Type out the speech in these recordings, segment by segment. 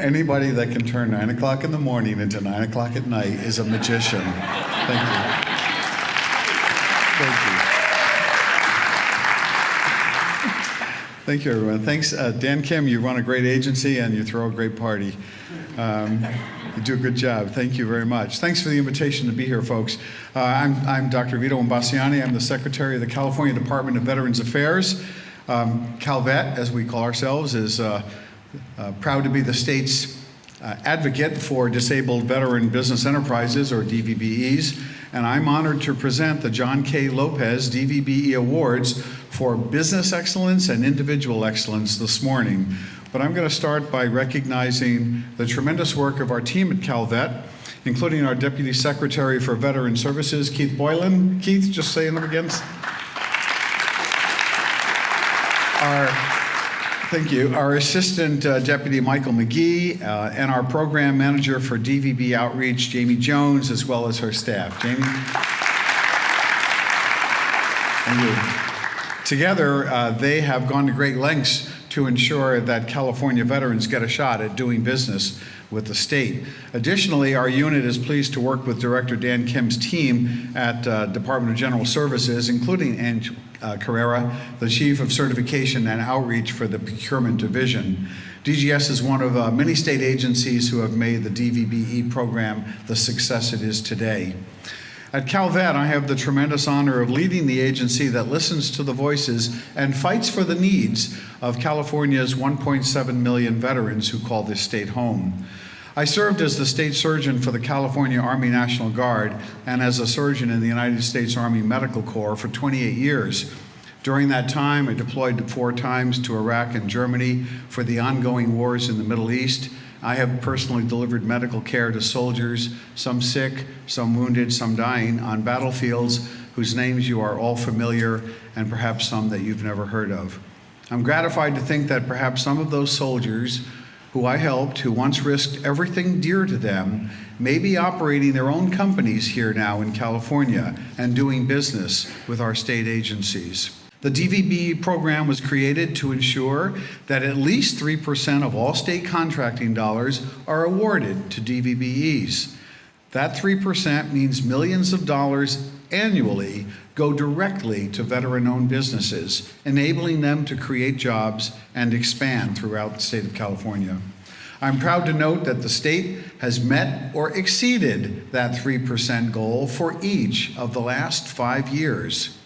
Anybody that can turn 9 o'clock in the morning into 9 o'clock at night is a magician. Thank you. Thank you. Thank you, everyone. Thanks, Dan Kim. You run a great agency and you throw a great party. You do a good job. Thank you very much. Thanks for the invitation to be here, folks. I'm Dr. Vito Imbasciani. I'm the Secretary of the California Department of Veterans Affairs. CalVet, as we call ourselves, is proud to be the state's advocate for disabled veteran business enterprises, or DVBEs, and I'm honored to present the John K. Lopez DVBE Awards for Business Excellence and Individual Excellence this morning. But I'm going to start by recognizing the tremendous work of our team at CalVet, including our Deputy Secretary for Veteran Services, Keith Boylan. Keith, just saying them again. Thank you. Our Assistant Deputy Michael McGee and our Program Manager for DVB Outreach, Jamie Jones, as well as her staff. Jamie? Thank you. Together, they have gone to great lengths to ensure that California veterans get a shot at doing business with the state. Additionally, our unit is pleased to work with Director Dan Kim's team at Department of General Services, including Ann Carrera, the Chief of Certification and Outreach for the Procurement Division. DGS is one of many state agencies who have made the DVBE program the success it is today. At CalVet, I have the tremendous honor of leading the agency that listens to the voices and fights for the needs of California's 1.7 million veterans who call this state home. I served as the state surgeon for the California Army National Guard and as a surgeon in the United States Army Medical Corps for 28 years. During that time, I deployed 4 times to Iraq and Germany for the ongoing wars in the Middle East. I have personally delivered medical care to soldiers, some sick, some wounded, some dying, on battlefields whose names you are all familiar and perhaps some that you've never heard of. I'm gratified to think that perhaps some of those soldiers who I helped, who once risked everything dear to them, may be operating their own companies here now in California and doing business with our state agencies. The DVB program was created to ensure that at least 3% of all state contracting dollars are awarded to DVBEs. That 3% means millions of dollars annually go directly to veteran-owned businesses, enabling them to create jobs and expand throughout the state of California. I'm proud to note that the state has met or exceeded that 3% goal for each of the last 5 years.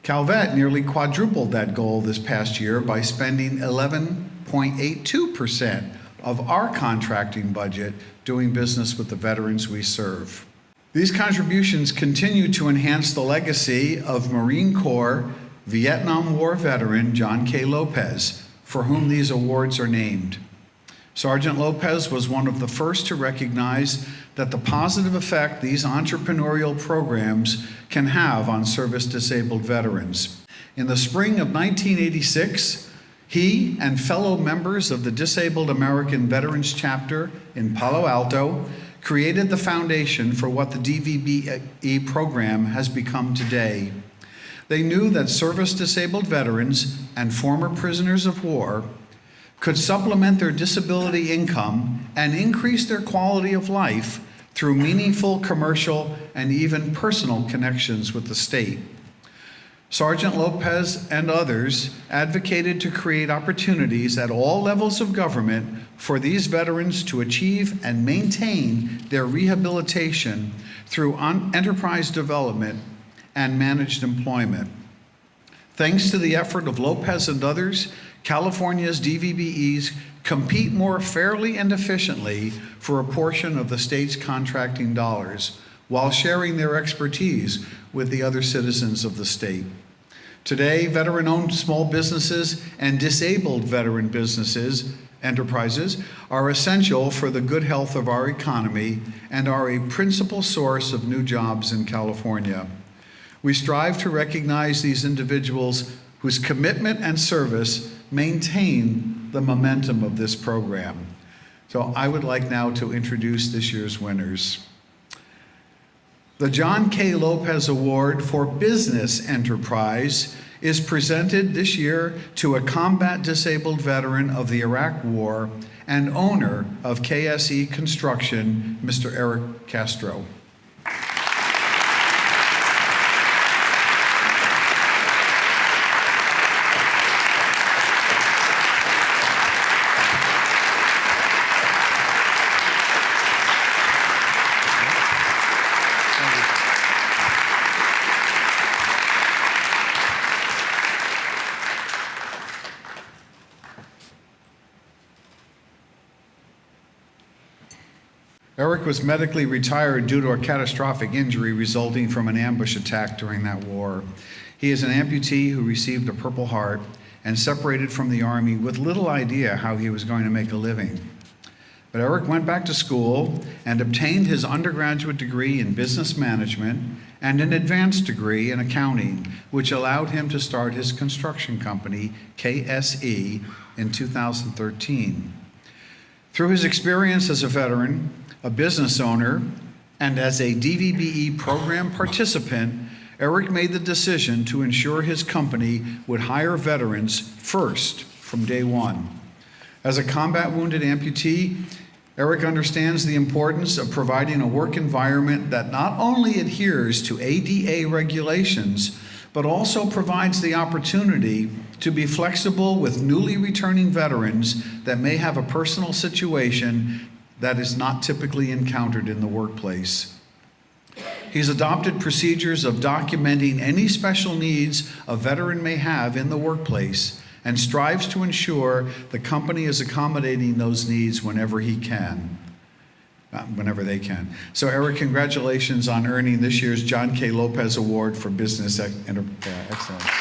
CalVet nearly quadrupled that goal this past year by spending 11.82% of our contracting budget doing business with the veterans we serve. These contributions continue to enhance the legacy of Marine Corps Vietnam War veteran John K. Lopez, for whom these awards are named. Sergeant Lopez was one of the first to recognize that the positive effect these entrepreneurial programs can have on service-disabled veterans. In the spring of 1986, he and fellow members of the Disabled American Veterans Chapter in Palo Alto created the foundation for what the DVBE program has become today. They knew that service-disabled veterans and former prisoners of war could supplement their disability income and increase their quality of life through meaningful commercial and even personal connections with the state. Sergeant Lopez and others advocated to create opportunities at all levels of government for these veterans to achieve and maintain their rehabilitation through enterprise development and managed employment. Thanks to the effort of Lopez and others, California's DVBEs compete more fairly and efficiently for a portion of the state's contracting dollars while sharing their expertise with the other citizens of the state. Today, veteran-owned small businesses and disabled veteran businesses, enterprises, are essential for the good health of our economy and are a principal source of new jobs in California. We strive to recognize these individuals whose commitment and service maintain the momentum of this program. So I would like now to introduce this year's winners. The John K. Lopez Award for Business Enterprise is presented this year to a combat disabled veteran of the Iraq War and owner of KSE Construction, Mr. Erick Castro. Erick was medically retired due to a catastrophic injury resulting from an ambush attack during that war. He is an amputee who received a Purple Heart and separated from the Army with little idea how he was going to make a living. But Erick went back to school and obtained his undergraduate degree in business management and an advanced degree in accounting, which allowed him to start his construction company, KSE, in 2013. Through his experience as a veteran, a business owner, and as a DVBE program participant, Erick made the decision to ensure his company would hire veterans first from day one. As a combat wounded amputee, Erick understands the importance of providing a work environment that not only adheres to ADA regulations, but also provides the opportunity to be flexible with newly returning veterans that may have a personal situation that is not typically encountered in the workplace. He's adopted procedures of documenting any special needs a veteran may have in the workplace and strives to ensure the company is accommodating those needs whenever they can. So Erick, congratulations on earning this year's John K. Lopez Award for Business Excellence.